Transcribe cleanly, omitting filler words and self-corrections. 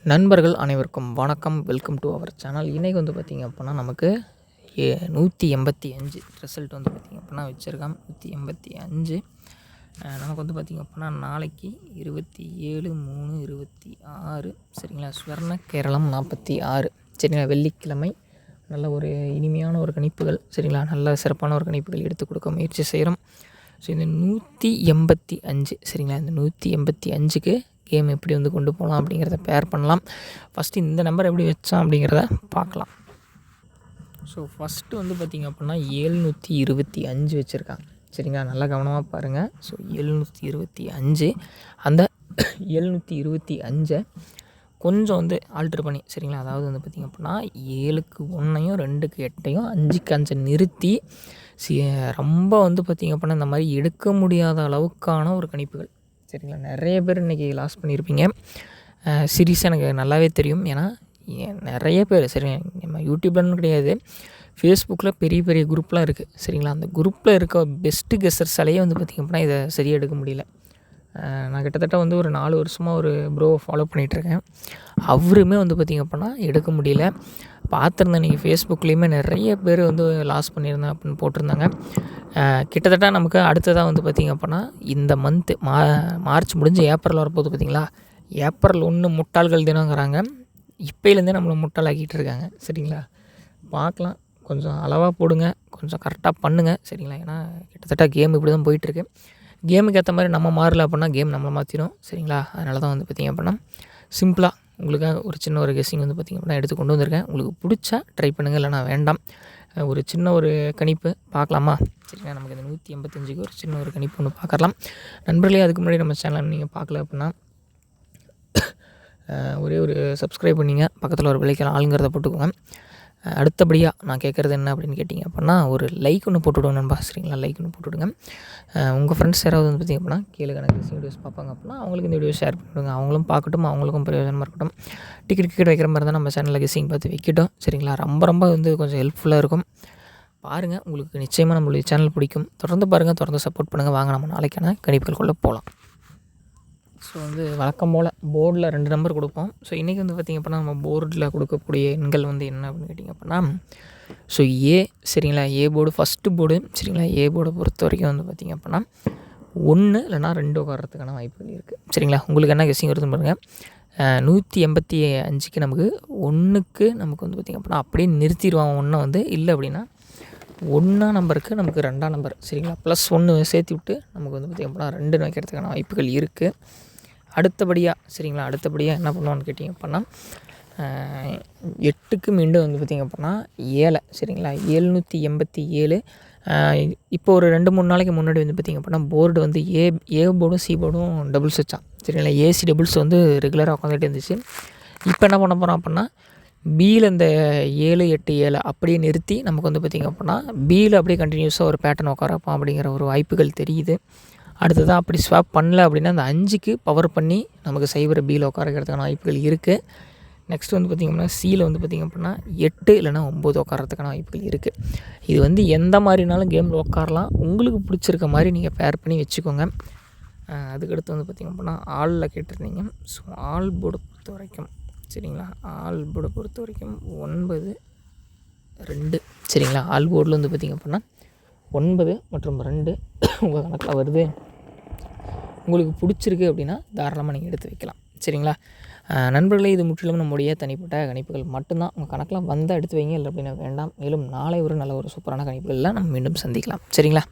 நண்பர்கள் அனைவருக்கும் வணக்கம். Welcome to our channel. இன்றைக்கி வந்து பார்த்திங்க அப்படின்னா நமக்கு 185 ரிசல்ட் வந்து பார்த்திங்க அப்படின்னா வச்சுருக்கான். 185 நமக்கு வந்து பார்த்திங்க அப்படின்னா நாளைக்கு 27/3/26 சரிங்களா. ஸ்வர்ண கேரளம் 46 சரிங்களா. வெள்ளிக்கிழமை. நல்ல ஒரு இனிமையான ஒரு கணிப்புகள் சரிங்களா. நல்ல சிறப்பான ஒரு கணிப்புகள் எடுத்து கொடுக்க முயற்சி செய்கிறோம். ஸோ இந்த 185 சரிங்களா. இந்த 185க்கு கேம் எப்படி வந்து கொண்டு போகலாம் அப்படிங்கிறத பேர் பண்ணலாம். ஃபஸ்ட்டு இந்த நம்பர் எப்படி வச்சோம் அப்படிங்கிறத பார்க்கலாம். ஸோ ஃபஸ்ட்டு வந்து பார்த்திங்க அப்படின்னா 725 வச்சுருக்காங்க சரிங்களா. நல்லா கவனமாக பாருங்கள். ஸோ 725 அந்த 725 கொஞ்சம் வந்து ஆல்ட்ரு பண்ணி சரிங்களா. அதாவது வந்து பார்த்திங்க அப்படின்னா 7க்கு 1ஐயும் 2க்கு 8ஐயும் 5க்கு 5 நிறுத்தி ரொம்ப வந்து பார்த்திங்க அப்படின்னா இந்த மாதிரி எடுக்க முடியாத அளவுக்கான ஒரு கணிப்புகள் சரிங்களா. நிறைய பேர் இன்றைக்கி லாஸ் பண்ணியிருப்பீங்க. சீரியஸாக எனக்கு நல்லாவே தெரியும். ஏன்னா நிறைய பேர் சரி நம்ம யூடியூப்லன்னு கிடையாது, ஃபேஸ்புக்கில் பெரிய பெரிய குரூப்லாம் இருக்குது சரிங்களா. அந்த குரூப்பில் இருக்க பெஸ்ட்டு கெஸ்ஸர்ஸாலேயே வந்து பார்த்திங்க அப்படின்னா இதை சரியாக எடுக்க முடியல. நான் கிட்டத்தட்ட வந்து ஒரு 4 வருஷமாக ஒரு ப்ரோவை ஃபாலோ பண்ணிகிட்ருக்கேன். அவருமே வந்து பார்த்திங்க அப்படின்னா எடுக்க முடியல. பார்த்துருந்தேன் நீங்கள் ஃபேஸ்புக்லேயுமே நிறைய பேர் வந்து லாஸ் பண்ணியிருந்தேன் அப்படின்னு போட்டிருந்தாங்க. கிட்டத்தட்ட நமக்கு அடுத்ததாக வந்து பார்த்திங்க அப்படின்னா இந்த மந்த்து மார்ச் முடிஞ்சு ஏப்ரல் வரப்போகுது பார்த்திங்களா. ஏப்ரல் 1 முட்டாள்கள் தினங்கிறாங்க. இப்போலேருந்தே நம்மளை முட்டாளாக்கிட்டு இருக்காங்க சரிங்களா. பார்க்கலாம், கொஞ்சம் அளவாக போடுங்க, கொஞ்சம் கரெக்டாக பண்ணுங்கள் சரிங்களா. ஏன்னா கிட்டத்தட்ட கேம் இப்படி தான் போயிட்டுருக்கு. கேமுக்கு ஏற்ற மாதிரி நம்ம மாறல அப்படின்னா கேம் நம்மளை மாற்றிடும் சரிங்களா. அதனால தான் வந்து பார்த்திங்க அப்படின்னா சிம்பிளாக உங்களுக்காக ஒரு சின்ன ஒரு கெஸ்ஸிங் வந்து பார்த்திங்க அப்படின்னா எடுத்து கொண்டு வந்திருக்கேன். உங்களுக்கு பிடிச்சா ட்ரை பண்ணுங்கள், இல்லைனா வேண்டாம். ஒரு சின்ன ஒரு கணிப்பு பார்க்கலாமா சரிங்களா. நமக்கு இந்த 185க்கு ஒரு சின்ன ஒரு கணிப்பு ஒன்று பார்க்கலாம். நண்பர்களே, அதுக்கு முன்னாடி நம்ம சேனலை நீங்கள் பார்க்கல அப்படின்னா ஒரே ஒரு சப்ஸ்கிரைப் பண்ணிங்க, பக்கத்தில் ஒரு விலைக்கான ஆளுங்கிறத போட்டுக்கோங்க. அடுத்தபடியாக நான் கேட்குறது என்ன அப்படின்னு கேட்டிங்க அப்படின்னா ஒரு லைக் ஒன்று போட்டுவிடுங்க நண்பா சரிங்களா. லைக் ஒன்று போட்டுவிடுங்க. உங்கள் ஃப்ரெண்ட்ஸ் யாராவது வந்து பார்த்திங்க அப்படின்னா கீழே எனக்கு வீடியோஸ் பார்ப்பாங்க அப்படின்னா அவங்களுக்கு இந்த வீடியோ ஷேர் பண்ணிவிடுங்க. அவங்களும் பார்க்கட்டும், அவங்களுக்கும் பிரயோஜனமாக இருக்கட்டும். டிக்கெட் வைக்கிற மாதிரி இருந்தால் நம்ம சேனலில் கெஸ்ஸிங் பார்த்து வைக்கட்டும் சரிங்களா. ரொம்ப வந்து கொஞ்சம் ஹெல்ப்ஃபுல்லாக இருக்கும். பாருங்கள், உங்களுக்கு நிச்சயமாக நம்மளுடைய சேனல் பிடிக்கும். தொடர்ந்து பாருங்கள், தொடர்ந்து சப்போர்ட் பண்ணுங்கள். வாங்க நம்ம நாளைக்கான கணிப்புகளுக்குள்ளே போகலாம். ஸோ வந்து வழக்கம் போல் போர்டில் 2 நம்பர் கொடுப்போம். ஸோ இன்றைக்கி வந்து பார்த்திங்க அப்படின்னா நம்ம போர்டில் கொடுக்கக்கூடிய எண்கள் வந்து என்ன அப்படின்னு கேட்டிங்க அப்படின்னா ஸோ ஏ சரிங்களா. ஏ போர்டு ஃபஸ்ட்டு போர்டு சரிங்களா. ஏ போர்டை பொறுத்த வரைக்கும் வந்து பார்த்திங்க அப்படின்னா 1 இல்லைனா 2 உட்காரத்துக்கான வாய்ப்புகள் இருக்குது சரிங்களா. உங்களுக்கு என்ன கெஸ்ஸிங் வருதுன்னு பாருங்கள். 185க்கு நமக்கு 1க்கு நமக்கு வந்து பார்த்திங்க அப்படின்னா அப்படியே நிறுத்திடுவாங்க. 1 வந்து இல்லை அப்படின்னா 1ஆம் நம்பருக்கு நமக்கு 2ஆம் நம்பர் சரிங்களா +1 சேர்த்து விட்டு நமக்கு வந்து பார்த்திங்க அப்படின்னா 2 வைக்கிறதுக்கான வாய்ப்புகள் இருக்குது. அடுத்தபடியாக என்ன பண்ணுவான்னு கேட்டிங்க அப்படின்னா 8க்கு மீண்டும் வந்து பார்த்திங்க அப்படின்னா 7 சரிங்களா. 787 இப்போ ஒரு 2-3 நாளைக்கு முன்னாடி வந்து பார்த்திங்க அப்படின்னா போர்டு வந்து ஏ போர்டும் சி போர்டும் டபுள்ஸ் வச்சான் சரிங்களா. ஏசி டபுள்ஸ் வந்து ரெகுலராக உட்காந்துட்டு இருந்துச்சு. இப்போ என்ன பண்ண போகிறோம் அப்படின்னா பியில் இந்த 7, 8, 7 அப்படியே நிறுத்தி நமக்கு வந்து பார்த்திங்க அப்படின்னா பியில் அப்படியே கண்டினியூஸாக ஒரு பேட்டர்ன் உட்காரப்பான் அப்படிங்கிற ஒரு வாய்ப்புகள் தெரியுது. அடுத்ததாக அப்படி ஸ்வாப் பண்ணல அப்படின்னா அந்த 5க்கு பவர் பண்ணி நமக்கு சைபர் பியில் உட்காரக்கிறதுக்கான வாய்ப்புகள் இருக்குது. நெக்ஸ்ட் வந்து பார்த்திங்க அப்படின்னா சியில் வந்து பார்த்திங்க அப்படின்னா 8 இல்லைனா 9 உட்காரத்துக்கான வாய்ப்புகள் இருக்குது. இது வந்து எந்த மாதிரினாலும் கேமில் உட்காரலாம். உங்களுக்கு பிடிச்சிருக்க மாதிரி நீங்கள் பேர் பண்ணி வச்சுக்கோங்க. அதுக்கடுத்து வந்து பார்த்திங்க அப்படின்னா ஆளில் கேட்டிருந்தீங்க. ஸோ ஆல் போர்டு பொறுத்த வரைக்கும் சரிங்களா. ஆல் போர்டை பொறுத்த வரைக்கும் 9, 2 சரிங்களா. ஆல் போர்டில் வந்து பார்த்திங்க அப்படின்னா 9 மற்றும் 2 உங்கள் கணக்கில் வருது. உங்களுக்கு பிடிச்சிருக்கு அப்படின்னா தாராளமாக நீங்கள் எடுத்து வைக்கலாம் சரிங்களா. நண்பர்களே, இது முற்றிலும் நம்முடைய தனிப்பட்ட கணிப்புகள் மட்டும்தான். உங்கள் கணக்கில் வந்தால் எடுத்து வைங்க, இல்லை அப்படின்னா வேண்டாம். மேலும் நாளை ஒரு நல்ல ஒரு சூப்பரான கணிப்புகளில் நம்ம மீண்டும் சந்திக்கலாம் சரிங்களா.